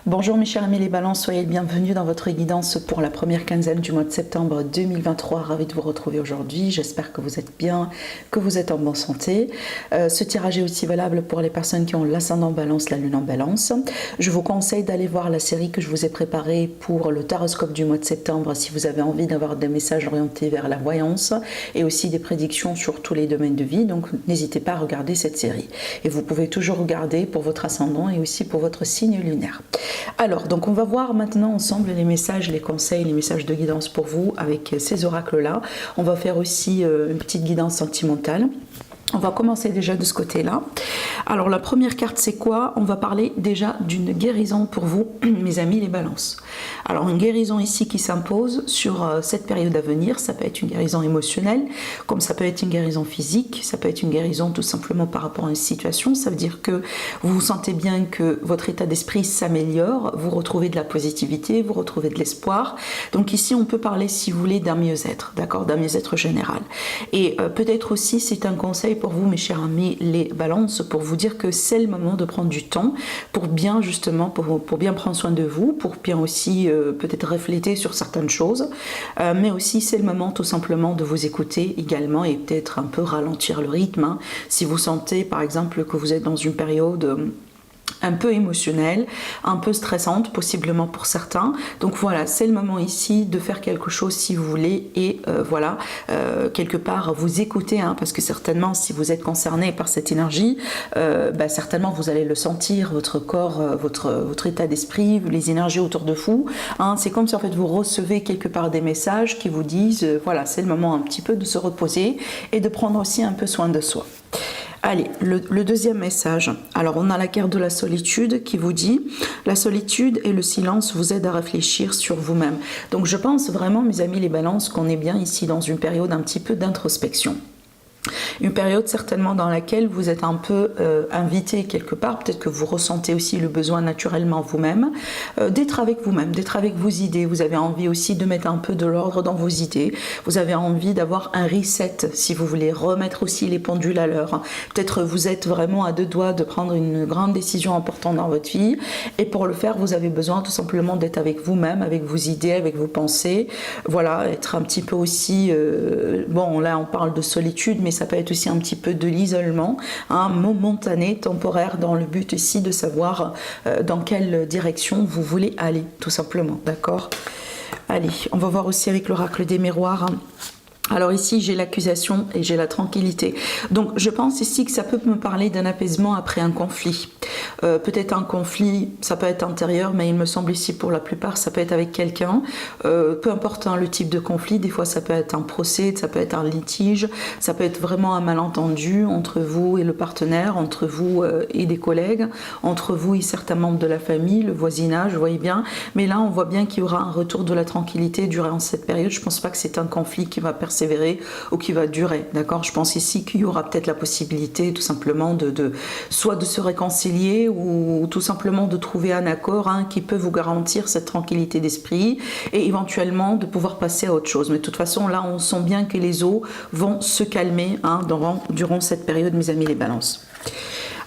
Bonjour mes chers amis les balances, soyez les bienvenus dans votre guidance pour la première quinzaine du mois de septembre 2023. Ravi de vous retrouver aujourd'hui, j'espère que vous êtes bien, que vous êtes en bonne santé. Ce tirage est aussi valable pour les personnes qui ont l'ascendant balance, la lune en balance. Je vous conseille d'aller voir la série que je vous ai préparée pour le taroscope du mois de septembre si vous avez envie d'avoir des messages orientés vers la voyance et aussi des prédictions sur tous les domaines de vie. Donc n'hésitez pas à regarder cette série. Et vous pouvez toujours regarder pour votre ascendant et aussi pour votre signe lunaire. Alors, donc on va voir maintenant ensemble les messages, les conseils, les messages de guidance pour vous avec ces oracles-là. On va faire aussi une petite guidance sentimentale. On va commencer déjà de ce côté-là. Alors la première carte c'est quoi? On va parler déjà d'une guérison pour vous, mes amis les balances. Alors une guérison ici qui s'impose sur cette période à venir. Ça peut être une guérison émotionnelle, comme ça peut être une guérison physique, ça peut être une guérison tout simplement par rapport à une situation. Ça veut dire que vous sentez bien que votre état d'esprit s'améliore, vous retrouvez de la positivité, vous retrouvez de l'espoir. Donc ici on peut parler, si vous voulez, d'un mieux-être, d'accord, d'un mieux-être général. Et peut-être aussi c'est un conseil pour vous, mes chers amis les balances, pour vous dire que c'est le moment de prendre du temps pour bien justement, pour bien prendre soin de vous, pour bien aussi peut-être refléter sur certaines choses, mais aussi c'est le moment tout simplement de vous écouter également et peut-être un peu ralentir le rythme, hein. Si vous sentez par exemple que vous êtes dans une période un peu émotionnelle, un peu stressante possiblement pour certains. Donc voilà, c'est le moment ici de faire quelque chose si vous voulez et voilà, quelque part vous écouter, hein, parce que certainement si vous êtes concerné par cette énergie, certainement vous allez le sentir, votre corps, votre état d'esprit, les énergies autour de vous, hein. C'est comme si en fait vous recevez quelque part des messages qui vous disent voilà, c'est le moment un petit peu de se reposer et de prendre aussi un peu soin de soi. Allez, le deuxième message. Alors, on a la carte de la solitude qui vous dit « La solitude et le silence vous aident à réfléchir sur vous-même ». Donc, je pense vraiment, mes amis les balances, qu'on est bien ici dans une période un petit peu d'introspection. Une période certainement dans laquelle vous êtes un peu invité quelque part, peut-être que vous ressentez aussi le besoin naturellement vous-même, d'être avec vous-même, d'être avec vos idées. Vous avez envie aussi de mettre un peu de l'ordre dans vos idées, vous avez envie d'avoir un reset, si vous voulez remettre aussi les pendules à l'heure. Peut-être vous êtes vraiment à deux doigts de prendre une grande décision importante dans votre vie, et pour le faire vous avez besoin tout simplement d'être avec vous-même, avec vos idées, avec vos pensées, voilà, être un petit peu aussi, bon là on parle de solitude, mais ça peut être aussi un petit peu de l'isolement, hein, momentané, temporaire, dans le but ici de savoir dans quelle direction vous voulez aller, tout simplement, d'accord? Allez, on va voir aussi avec l'oracle des miroirs. Alors ici, j'ai l'accusation et j'ai la tranquillité. Donc, je pense ici que ça peut me parler d'un apaisement après un conflit. Peut-être un conflit, ça peut être intérieur, mais il me semble ici, pour la plupart, ça peut être avec quelqu'un. Peu importe hein, le type de conflit, des fois, ça peut être un procès, ça peut être un litige, ça peut être vraiment un malentendu entre vous et le partenaire, entre vous et des collègues, entre vous et certains membres de la famille, le voisinage, vous voyez bien. Mais là, on voit bien qu'il y aura un retour de la tranquillité durant cette période. Je ne pense pas que c'est un conflit qui va persévérer ou qui va durer, d'accord? Je pense ici qu'il y aura peut-être la possibilité tout simplement soit de se réconcilier ou tout simplement de trouver un accord hein, qui peut vous garantir cette tranquillité d'esprit et éventuellement de pouvoir passer à autre chose. Mais de toute façon là on sent bien que les eaux vont se calmer hein, durant cette période, mes amis les balances.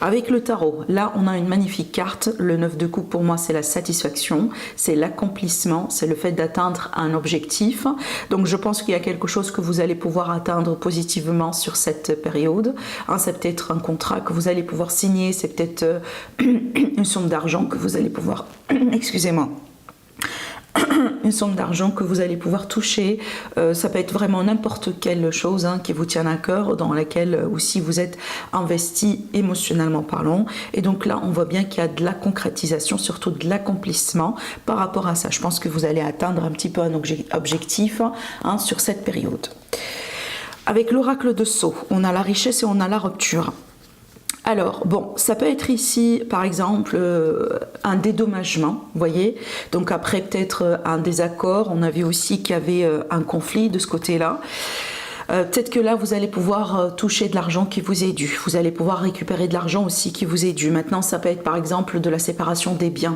Avec le tarot, là on a une magnifique carte, le 9 de coupe pour moi c'est la satisfaction, c'est l'accomplissement, c'est le fait d'atteindre un objectif. Donc je pense qu'il y a quelque chose que vous allez pouvoir atteindre positivement sur cette période. Hein, c'est peut-être un contrat que vous allez pouvoir signer, c'est peut-être une somme d'argent que vous allez pouvoir... Excusez-moi. Une somme d'argent que vous allez pouvoir toucher, ça peut être vraiment n'importe quelle chose hein, qui vous tient à cœur, dans laquelle aussi vous êtes investi émotionnellement parlant, et donc là on voit bien qu'il y a de la concrétisation, surtout de l'accomplissement par rapport à ça. Je pense que vous allez atteindre un petit peu un objectif hein, sur cette période. Avec l'oracle de Sceaux, on a la richesse et on a la rupture. Alors, bon, ça peut être ici, par exemple, un dédommagement, vous voyez. Donc après, peut-être un désaccord. On a vu aussi qu'il y avait un conflit de ce côté-là. Peut-être que là, vous allez pouvoir toucher de l'argent qui vous est dû. Vous allez pouvoir récupérer de l'argent aussi qui vous est dû. Maintenant, ça peut être, par exemple, de la séparation des biens.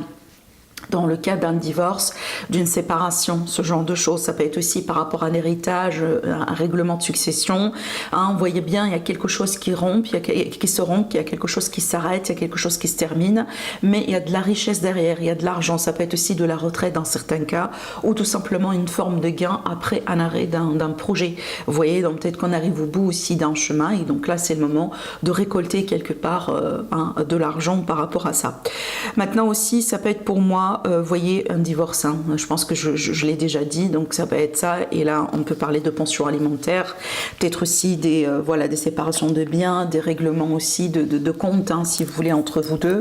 dans le cas d'un divorce, d'une séparation, ce genre de choses. Ça peut être aussi par rapport à un héritage, un règlement de succession. Hein, vous voyez bien, il y a quelque chose qui rompt, qui se rompt, il y a quelque chose qui s'arrête, il y a quelque chose qui se termine, mais il y a de la richesse derrière, il y a de l'argent. Ça peut être aussi de la retraite dans certains cas, ou tout simplement une forme de gain après un arrêt d'un projet. Vous voyez, donc peut-être qu'on arrive au bout aussi d'un chemin, et donc là, c'est le moment de récolter quelque part de l'argent par rapport à ça. Maintenant aussi, ça peut être pour moi, voyez, un divorce, hein. Je pense que je l'ai déjà dit, donc ça peut être ça, et là on peut parler de pension alimentaire, peut-être aussi des, voilà, des séparations de biens, des règlements aussi de comptes, hein, si vous voulez, entre vous deux.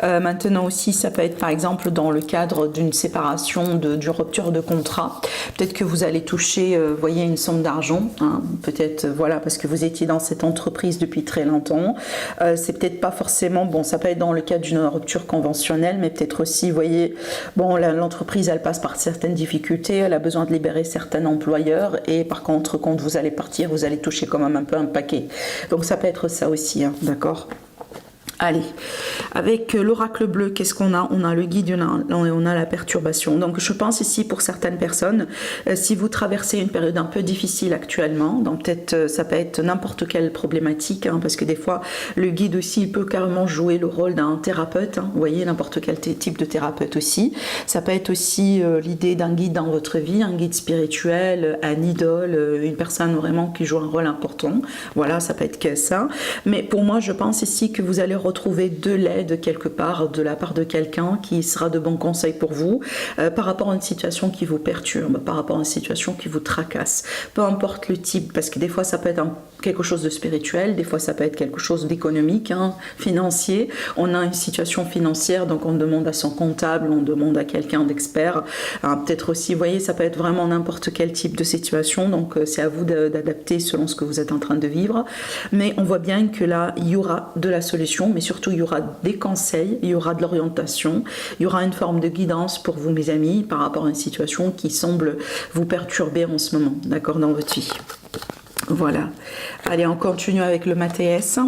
Maintenant aussi, ça peut être par exemple dans le cadre d'une séparation, d'une rupture de contrat, peut-être que vous allez toucher, voyez, une somme d'argent, hein, peut-être, voilà, parce que vous étiez dans cette entreprise depuis très longtemps. C'est peut-être pas forcément, bon, ça peut être dans le cadre d'une rupture conventionnelle, mais peut-être aussi, vous voyez, bon, l'entreprise, elle passe par certaines difficultés, elle a besoin de libérer certains employeurs, et par contre, quand vous allez partir, vous allez toucher quand même un peu un paquet. Donc ça peut être ça aussi, hein, d'accord ? Allez, avec l'oracle bleu, qu'est-ce qu'on a? On a le guide, on a la perturbation. Donc je pense ici pour certaines personnes, si vous traversez une période un peu difficile actuellement, donc peut-être ça peut être n'importe quelle problématique, hein, parce que des fois le guide aussi il peut carrément jouer le rôle d'un thérapeute, hein, vous voyez, n'importe quel type de thérapeute aussi. Ça peut être aussi l'idée d'un guide dans votre vie, un guide spirituel, un idole, une personne vraiment qui joue un rôle important. Voilà, ça peut être que ça. Mais pour moi, je pense ici que vous allez retrouver de l'aide quelque part de la part de quelqu'un qui sera de bons conseils pour vous par rapport à une situation qui vous perturbe, par rapport à une situation qui vous tracasse. Peu importe le type, parce que des fois ça peut être quelque chose de spirituel, des fois ça peut être quelque chose d'économique, hein, financier. On a une situation financière, donc on demande à son comptable, on demande à quelqu'un d'expert. Peut-être aussi, vous voyez, ça peut être vraiment n'importe quel type de situation, donc c'est à vous d'adapter selon ce que vous êtes en train de vivre. Mais on voit bien que là, il y aura de la solution, mais surtout il y aura des conseils, il y aura de l'orientation, il y aura une forme de guidance pour vous, mes amis, par rapport à une situation qui semble vous perturber en ce moment, d'accord, dans votre vie. Voilà. Allez, on continue avec le Mathéès.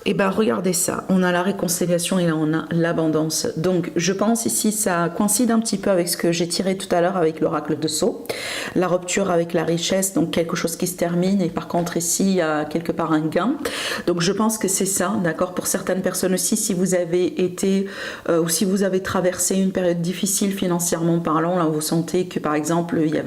Et bien regardez ça, on a la réconciliation et là on a l'abondance. Donc je pense ici ça coïncide un petit peu avec ce que j'ai tiré tout à l'heure avec l'oracle de Sceaux. La rupture avec la richesse, donc quelque chose qui se termine, et par contre ici il y a quelque part un gain. Donc je pense que c'est ça, d'accord. Pour certaines personnes aussi, si vous avez été ou si vous avez traversé une période difficile financièrement parlant, là vous sentez que par exemple il y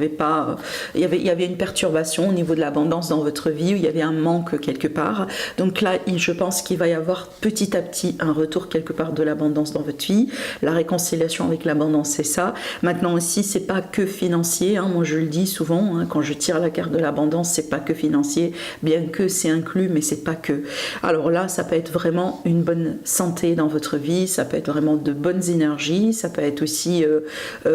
avait une perturbation au niveau de l'abondance dans votre vie, où il y avait un manque quelque part. Donc là je pense qu'il va y avoir petit à petit un retour quelque part de l'abondance dans votre vie. La réconciliation avec l'abondance, c'est ça. Maintenant aussi, c'est pas que financier, hein. Moi je le dis souvent, hein, quand je tire la carte de l'abondance, c'est pas que financier, bien que c'est inclus, mais c'est pas que. Alors là, ça peut être vraiment une bonne santé dans votre vie, ça peut être vraiment de bonnes énergies, ça peut être aussi,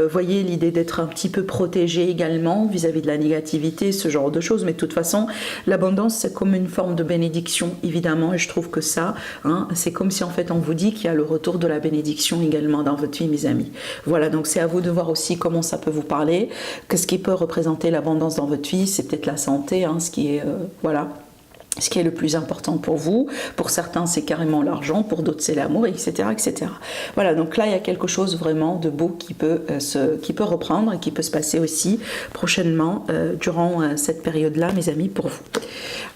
voyez, l'idée d'être un petit peu protégé également vis-à-vis de la négativité, ce genre de choses. Mais de toute façon, l'abondance, c'est comme une forme de bénédiction, évidemment, et je trouve que ça, hein, c'est comme si en fait on vous dit qu'il y a le retour de la bénédiction également dans votre vie, mes amis. Voilà, donc c'est à vous de voir aussi comment ça peut vous parler, que ce qui peut représenter l'abondance dans votre vie, c'est peut-être la santé, hein, ce qui est, voilà, ce qui est le plus important pour vous. Pour certains, c'est carrément l'argent, pour d'autres, c'est l'amour, etc., etc. Voilà, donc là, il y a quelque chose vraiment de beau qui peut reprendre et qui peut se passer aussi prochainement durant cette période-là, mes amis, pour vous.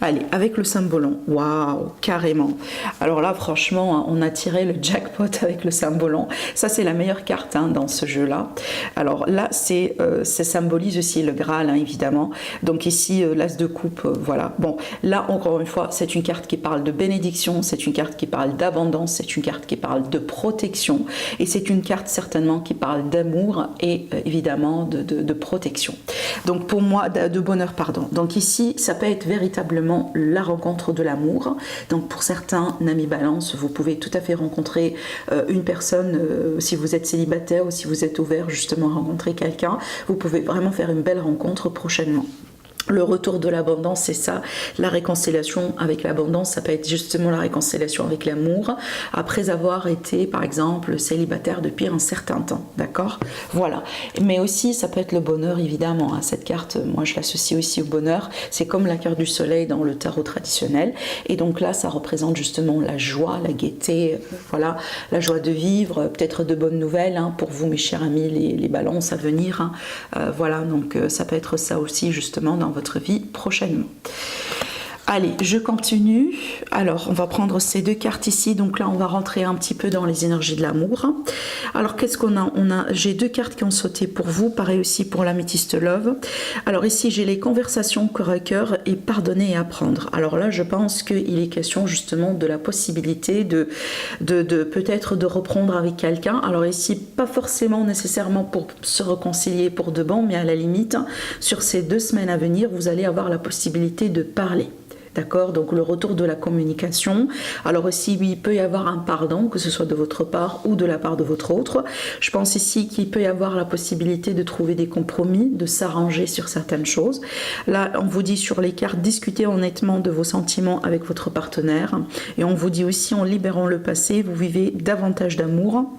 Allez, avec le Cymbalon, waouh, carrément. Alors là, franchement, on a tiré le jackpot avec le Cymbalon. Ça, c'est la meilleure carte, hein, dans ce jeu-là. Alors là, ça symbolise aussi le Graal, hein, évidemment. Donc ici, l'As de coupe, voilà. Bon, là, encore une fois, c'est une carte qui parle de bénédiction, c'est une carte qui parle d'abondance, c'est une carte qui parle de protection, et c'est une carte certainement qui parle d'amour et évidemment de protection. Donc pour moi, de bonheur, pardon. Donc ici, ça peut être véritablement la rencontre de l'amour. Donc pour certains, amis balance, vous pouvez tout à fait rencontrer une personne, si vous êtes célibataire ou si vous êtes ouvert justement à rencontrer quelqu'un, vous pouvez vraiment faire une belle rencontre prochainement. Le retour de l'abondance, c'est ça. La réconciliation avec l'abondance, ça peut être justement la réconciliation avec l'amour, après avoir été, par exemple, célibataire depuis un certain temps, d'accord? Voilà. Mais aussi, ça peut être le bonheur, évidemment. Hein. Cette carte, moi, je l'associe aussi au bonheur. C'est comme la carte du soleil dans le tarot traditionnel. Et donc là, ça représente justement la joie, la gaieté, voilà, la joie de vivre, peut-être de bonnes nouvelles hein, pour vous, mes chers amis, les balances à venir. Hein. Voilà, donc ça peut être ça aussi, justement, dans votre vie prochainement. Allez, je continue. Alors, on va prendre ces deux cartes ici. Donc là, on va rentrer un petit peu dans les énergies de l'amour. Alors, qu'est-ce qu'on a? J'ai deux cartes qui ont sauté pour vous. Pareil aussi pour l'améthyste love. Alors ici, j'ai les conversations cœur à cœur et pardonner et apprendre. Alors là, je pense qu'il est question justement de la possibilité de peut-être de reprendre avec quelqu'un. Alors ici, pas forcément nécessairement pour se réconcilier pour de bon, mais à la limite, sur ces 2 semaines à venir, vous allez avoir la possibilité de parler. D'accord, donc le retour de la communication. Alors aussi, oui, il peut y avoir un pardon, que ce soit de votre part ou de la part de votre autre. Je pense ici qu'il peut y avoir la possibilité de trouver des compromis, de s'arranger sur certaines choses. Là, on vous dit sur les cartes, discutez honnêtement de vos sentiments avec votre partenaire. Et on vous dit aussi, en libérant le passé, vous vivez davantage d'amour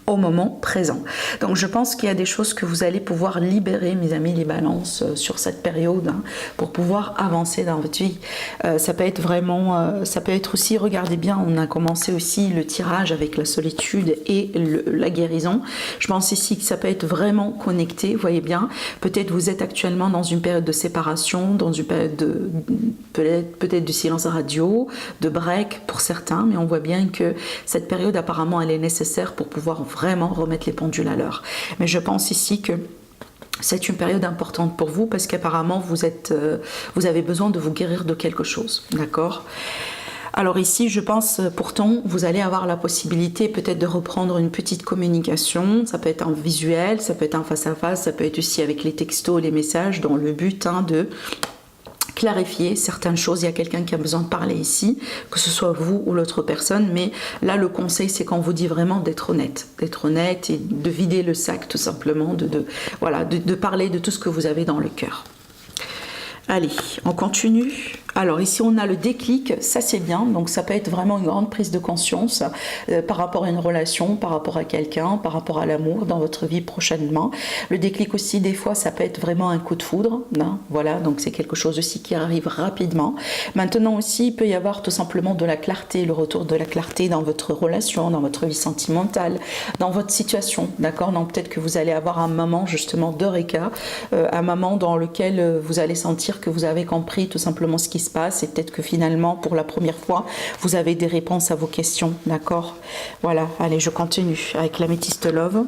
au moment présent. Donc je pense qu'il y a des choses que vous allez pouvoir libérer, mes amis les balances, sur cette période hein, pour pouvoir avancer dans votre vie. Ça peut être vraiment, ça peut être aussi, regardez bien, on a commencé aussi le tirage avec la solitude et la guérison. Je pense ici que ça peut être vraiment connecté, vous voyez bien. Peut-être vous êtes actuellement dans une période de séparation, dans une période de peut-être du silence radio, de break pour certains, mais on voit bien que cette période apparemment elle est nécessaire pour pouvoir vraiment remettre les pendules à l'heure. Mais je pense ici que c'est une période importante pour vous parce qu'apparemment vous avez besoin de vous guérir de quelque chose, d'accord ? Alors ici, je pense pourtant, vous allez avoir la possibilité peut-être de reprendre une petite communication. Ça peut être en visuel, ça peut être en face à face, ça peut être aussi avec les textos, les messages, dans le but de clarifier certaines choses. Il y a quelqu'un qui a besoin de parler ici, que ce soit vous ou l'autre personne, mais là le conseil c'est qu'on vous dit vraiment d'être honnête et de vider le sac tout simplement, de parler de tout ce que vous avez dans le cœur. Allez, on continue. Alors ici on a le déclic, ça c'est bien, donc ça peut être vraiment une grande prise de conscience par rapport à une relation, par rapport à quelqu'un, par rapport à l'amour dans votre vie prochainement. Le déclic aussi des fois ça peut être vraiment un coup de foudre, hein, voilà, donc c'est quelque chose aussi qui arrive rapidement. Maintenant aussi il peut y avoir tout simplement de la clarté, le retour de la clarté dans votre relation, dans votre vie sentimentale, dans votre situation, d'accord, donc peut-être que vous allez avoir un moment justement d'eureka, un moment dans lequel vous allez sentir que vous avez compris tout simplement ce qui se passe et peut-être que finalement pour la première fois vous avez des réponses à vos questions, d'accord. Voilà, allez je continue avec l'améthyste love.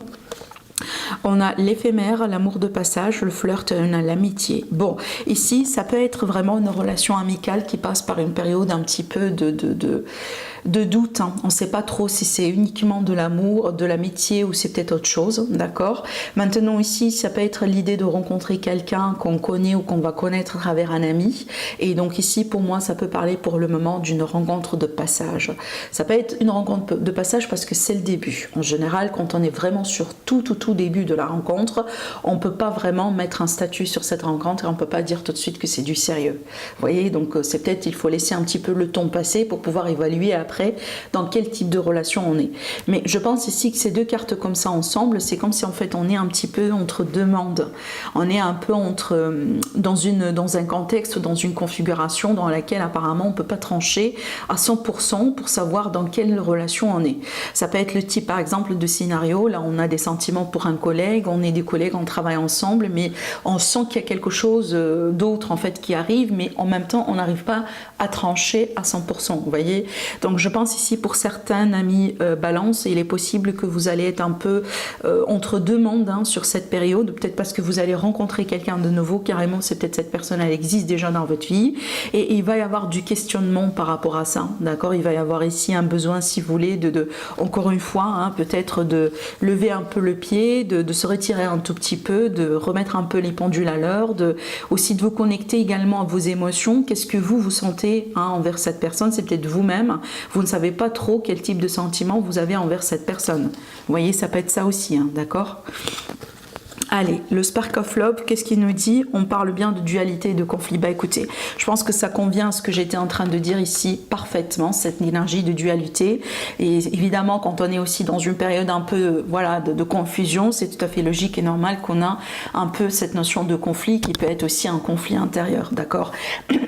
On a l'éphémère, l'amour de passage, le flirt, l'amitié. Bon, ici ça peut être vraiment une relation amicale qui passe par une période un petit peu de doute, hein. On ne sait pas trop si c'est uniquement de l'amour, de l'amitié ou c'est peut-être autre chose, d'accord. Maintenant ici, ça peut être l'idée de rencontrer quelqu'un qu'on connaît ou qu'on va connaître à travers un ami. Et donc ici, pour moi, ça peut parler pour le moment d'une rencontre de passage. Ça peut être une rencontre de passage parce que c'est le début. En général, quand on est vraiment sur tout début de la rencontre, on ne peut pas vraiment mettre un statut sur cette rencontre et on ne peut pas dire tout de suite que c'est du sérieux. Vous voyez, donc c'est peut-être, il faut laisser un petit peu le temps passer pour pouvoir évaluer après dans quel type de relation on est. Mais je pense ici que ces deux cartes comme ça ensemble, c'est comme si en fait on est un petit peu entre deux mondes. On est un peu dans un contexte, dans une configuration dans laquelle apparemment on ne peut pas trancher à 100% pour savoir dans quelle relation on est. Ça peut être le type par exemple de scénario, là on a des sentiments pour un collègue, on est des collègues, on travaille ensemble, mais on sent qu'il y a quelque chose d'autre en fait qui arrive, mais en même temps on n'arrive pas à trancher à 100%, vous voyez. Donc je pense ici pour certains amis balance, il est possible que vous allez être un peu entre deux mondes hein, sur cette période, peut-être parce que vous allez rencontrer quelqu'un de nouveau, carrément c'est peut-être cette personne, elle existe déjà dans votre vie, et il va y avoir du questionnement par rapport à ça, d'accord. Il va y avoir ici un besoin, si vous voulez, encore une fois, hein, peut-être de lever un peu le pied, de se retirer un tout petit peu, de remettre un peu les pendules à l'heure, aussi de vous connecter également à vos émotions. Qu'est-ce que vous sentez hein, envers cette personne, c'est peut-être vous-même, vous ne savez pas trop quel type de sentiment vous avez envers cette personne. Vous voyez, ça peut être ça aussi, hein, d'accord ? Allez, le Spark of Love, qu'est-ce qu'il nous dit? On parle bien de dualité et de conflit. Bah écoutez, je pense que ça convient à ce que j'étais en train de dire ici parfaitement, cette énergie de dualité. Et évidemment, quand on est aussi dans une période un peu voilà, de confusion, c'est tout à fait logique et normal qu'on a un peu cette notion de conflit qui peut être aussi un conflit intérieur, d'accord?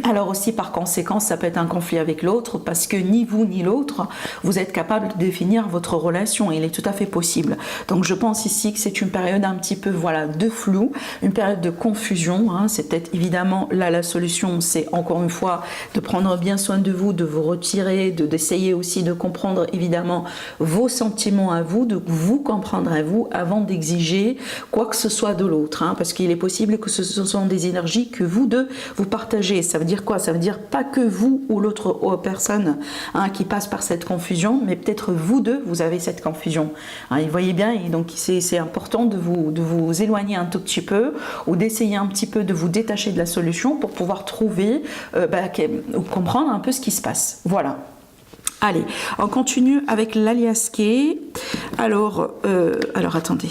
Alors aussi, par conséquent, ça peut être un conflit avec l'autre parce que ni vous ni l'autre, vous êtes capable de définir votre relation. Il est tout à fait possible. Donc je pense ici que c'est une période un petit peu voilà, de flou, une période de confusion. Hein. C'est peut-être évidemment là la solution, c'est encore une fois de prendre bien soin de vous, de vous retirer, d'essayer aussi de comprendre évidemment vos sentiments à vous, de vous comprendre à vous avant d'exiger quoi que ce soit de l'autre. Hein. Parce qu'il est possible que ce sont des énergies que vous deux vous partagez. Ça veut dire quoi? Ça veut dire pas que vous ou l'autre personne hein, qui passe par cette confusion, mais peut-être vous deux, vous avez cette confusion. Hein, vous voyez bien, et donc c'est important de vous éloigner un tout petit peu ou d'essayer un petit peu de vous détacher de la solution pour pouvoir trouver ou comprendre un peu ce qui se passe. Voilà. Allez, on continue avec l'aliasqué. Alors attendez.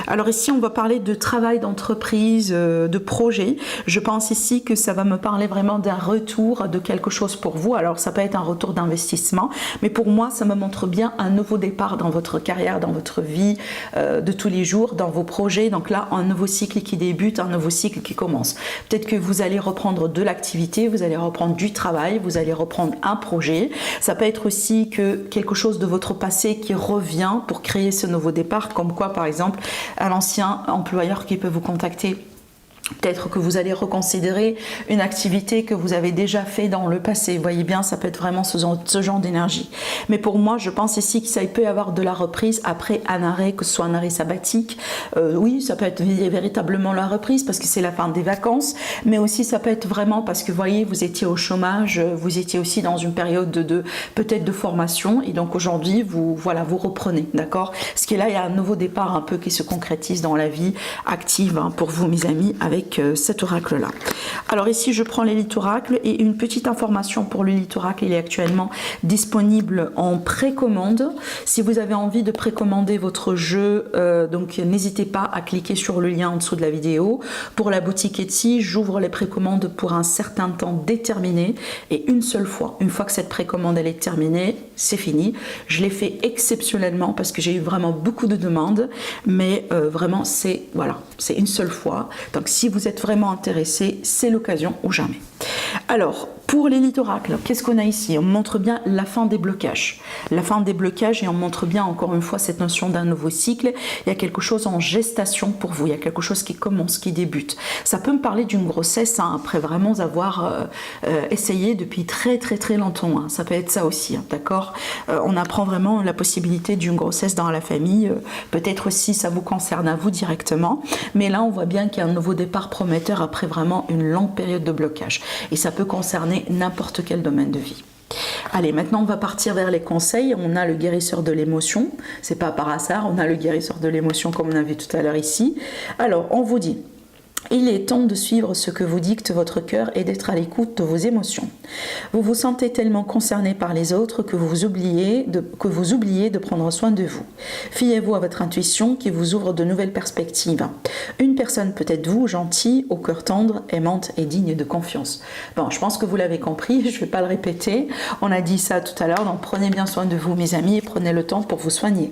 Alors ici, on va parler de travail d'entreprise, de projet. Je pense ici que ça va me parler vraiment d'un retour de quelque chose pour vous. Alors ça peut être un retour d'investissement, mais pour moi, ça me montre bien un nouveau départ dans votre carrière, dans votre vie de tous les jours, dans vos projets. Donc là, un nouveau cycle qui débute, un nouveau cycle qui commence. Peut-être que vous allez reprendre de l'activité, vous allez reprendre du travail, vous allez reprendre un projet. Ça peut être aussi que quelque chose de votre passé qui revient pour créer ce nouveau départ, comme quoi par exemple un ancien employeur qui peut vous contacter. Peut-être que vous allez reconsidérer une activité que vous avez déjà fait dans le passé. Vous voyez bien, ça peut être vraiment ce genre d'énergie. Mais pour moi, je pense ici que ça peut y avoir de la reprise après un arrêt, que ce soit un arrêt sabbatique. Oui, ça peut être véritablement la reprise parce que c'est la fin des vacances. Mais aussi, ça peut être vraiment parce que, vous voyez, vous étiez au chômage, vous étiez aussi dans une période peut-être de formation. Et donc aujourd'hui, vous reprenez, d'accord? Parce que là, il y a un nouveau départ un peu qui se concrétise dans la vie active hein, pour vous, mes amis, avec cet oracle-là. Alors ici, je prends l'élite oracle et une petite information pour l'élite oracle, il est actuellement disponible en précommande. Si vous avez envie de précommander votre jeu, donc n'hésitez pas à cliquer sur le lien en dessous de la vidéo. Pour la boutique Etsy, j'ouvre les précommandes pour un certain temps déterminé et une seule fois. Une fois que cette précommande elle est terminée, c'est fini. Je l'ai fait exceptionnellement parce que j'ai eu vraiment beaucoup de demandes, mais vraiment c'est une seule fois. Donc si vous êtes vraiment intéressé, c'est l'occasion ou jamais. Alors, pour l'élite oracle, qu'est-ce qu'on a ici? On montre bien la fin des blocages. La fin des blocages et on montre bien encore une fois cette notion d'un nouveau cycle. Il y a quelque chose en gestation pour vous. Il y a quelque chose qui commence, qui débute. Ça peut me parler d'une grossesse hein, après vraiment avoir essayé depuis très longtemps. Hein. Ça peut être ça aussi, hein, d'accord? On apprend vraiment la possibilité d'une grossesse dans la famille. Peut-être aussi ça vous concerne à vous directement. Mais là, on voit bien qu'il y a un nouveau départ prometteur après vraiment une longue période de blocage. Et ça peut concerner n'importe quel domaine de vie. Allez, maintenant on va partir vers les conseils. On a le guérisseur de l'émotion, c'est pas par hasard, on a le guérisseur de l'émotion comme on a vu tout à l'heure ici. Alors, on vous dit, il est temps de suivre ce que vous dicte votre cœur et d'être à l'écoute de vos émotions. Vous vous sentez tellement concerné par les autres que vous oubliez de prendre soin de vous. Fiez-vous à votre intuition qui vous ouvre de nouvelles perspectives. Une personne peut être vous, gentille, au cœur tendre, aimante et digne de confiance. Bon, je pense que vous l'avez compris, je ne vais pas le répéter. On a dit ça tout à l'heure, donc prenez bien soin de vous, mes amis, et prenez le temps pour vous soigner.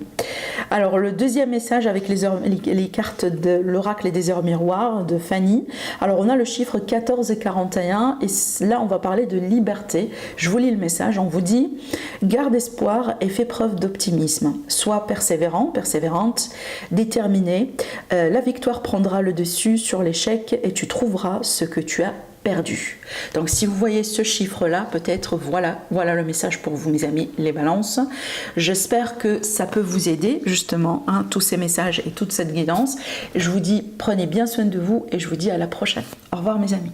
Alors, le deuxième message avec les cartes de l'oracle et des heures miroirs de Fanny. Alors, on a le chiffre 14 et 41 et là, on va parler de liberté. Je vous lis le message. On vous dit « Garde espoir et fais preuve d'optimisme. Sois persévérant, persévérante, déterminé. La victoire prendra le dessus sur l'échec et tu trouveras ce que tu as perdu. » Donc si vous voyez ce chiffre-là, peut-être voilà le message pour vous, mes amis, les balances. J'espère que ça peut vous aider, justement, hein, tous ces messages et toute cette guidance. Je vous dis, prenez bien soin de vous et je vous dis à la prochaine. Au revoir, mes amis.